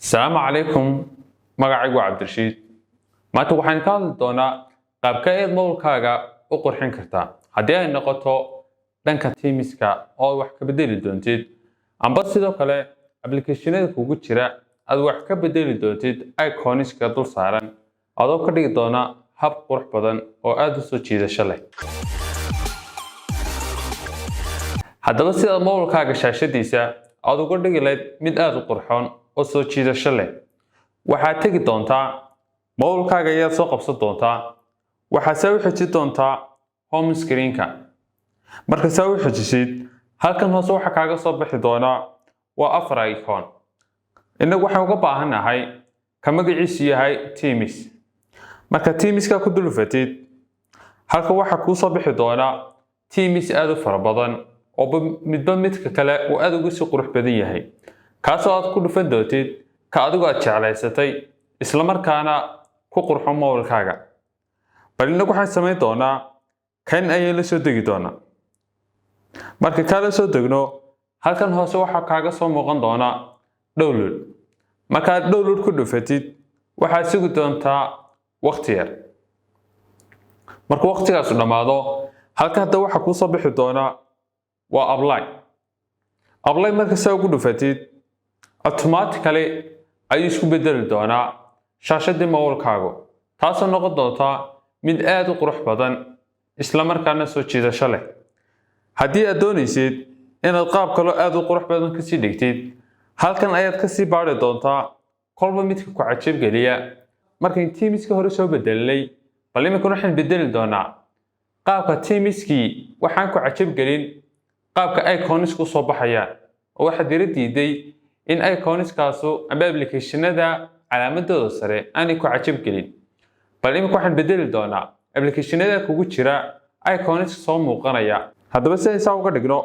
السلام عليكم. magacaygu cabdirashiid maanta waxaan ka hadli doonaa qaabka aad mowlkaaga u qurxin kartaa haddii ay noqoto dhanka Teams-ka oo wax ka bedeli doontid amba sidoo kale application-ada kugu jira aad wax ka bedeli doontid icons-ka dul saaran adoo ka dhigi doona hab qurux badan oo aad u soo jiidasho leh. haddaba sida mowlkaaga shaashadiisa aad uga dhigi lahayd mid aad u qurxoon oo soo jiidasho leh, waxaad tegi doontaa mowlkaaga ayaad soo qabsan doontaa, waxaad soo xijin doontaa home screen-ka. marka soo xijisid halkan hoose waxa kaaga soo bixi doona waa afar icon. inagu waxaan uga baahanahay ka magaciisu yahay Teams. marka Teams-ka ku dulfatid halka waxa ku soo bixi doona Teams aad u fara badan oo midba midka kale uu aad uga sii qurux badan yahay, kaasoo aad ku dhufan doontid ka adigu aad jeclaysatay isla markaana ku qurxo mowlkaaga. bal inagu waxaan samayn doonaa kan ayaan la soo degi doonaa. marka ka la soo degno halkan hoose waxa kaaga soo muuqan doona download. markaad download ku dhufatid waxaad sugi doontaa waqti yar. marka waqtigaas dhamaado halka hadda waxa ku soo bixi doona waa apply. marka soo ugu dhufatid automatically ayuu isku bedeli doonaa shaashadii mowlkaagu, taasoo noqon doonta mid aad u qurux badan isla markaana soo jiidasho leh. haddii aad doonaysid inaad qaab kale aad u qurux badan ka sii dhigtid halkan ayaad ka sii baari doontaa kolba midka ku cajab geliya. markaan Teams-ka hore soo bedelay bal imika waxaan bedeli doonaa qaabka Teams-kii waxaan ku cajab gelin qaabka icons-ku soo baxayaan oo waxa diiday in icons-kaasu amba application-ada calaamadooda sare aanay ku cajab gelin. bal imika waxaan bedeli doonaa application-ada kugu jira icons soo muuqanaya. haddaba si ay saa uga dhigno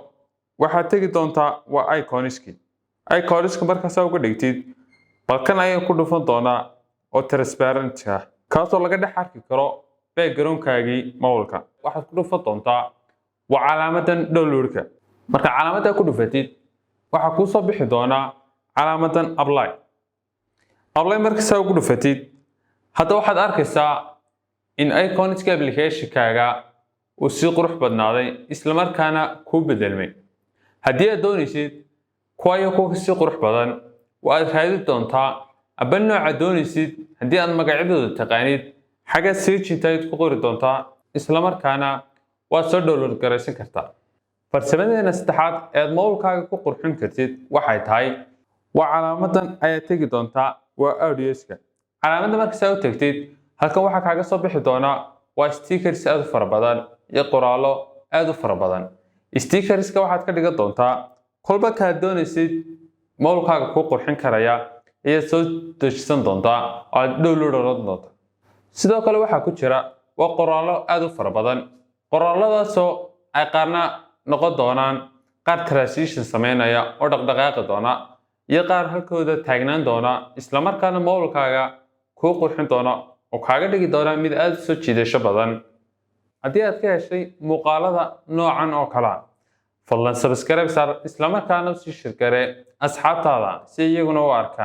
waxaad tegi doontaa waa icons-kii. icons-ka markaas uga dhigtid balkan ayaan ku dhufan doonaa oo transparent ah kaasoo laga dhex arki karo background-kaagii mowlka. waxaad ku dhufan doontaa waa calaamadan download-ka. marka calaamadda ku dhufatid waxa ku soo bixi doona calaamadan apply. marka saa ugu dhufatid hadda waxaad arkaysaa in icons-ka application-kaaga uu si qurux badnaaday isla markaana ku bedelmay. haddii aad doonaysid kuwa si qurux badan waad raadi doontaa aba nooca doonaysid. haddii aad magacyadooda taqaanid xagga search-intaad ku qori doontaa isla markaana waad soo download garaysan kartaa. farsamadeenna saddexaad ee aad mowlkaaga ku qurxin kartid waxay tahay waa calaamadan ayaad tegi doontaa waa audio-ska. calaamadda marka saa u tagtid halkan waxaa kaaga soo bixi doona waa stickers aad u fara badan iyo qoraallo aad u fara badan. stickerska waxaad ka dhigan doontaa kolba kaad doonaysid mowlkaaga ku qurxin karaya ayaad soo dejisan doontaa oo aad download oran doontaa. sidoo kale waxaa ku jira waa qoraallo aad u fara badan. qoraalladaasoo ay qaarna noqon doonaan qaar transition sameynaya oo dhaqdhaqaaqi doona iyo qaar halkooda taagnaan doona isla markaana mowlkaaga kuu qurxin doona oo kaaga dhigi doona mid aad u soo jiidasho badan. haddii aad ka heshay muuqaalada noocan oo kale ah fadlan subscribe saar isla markaana sii shirkare asxaabtaada si iyaguna u arkaan.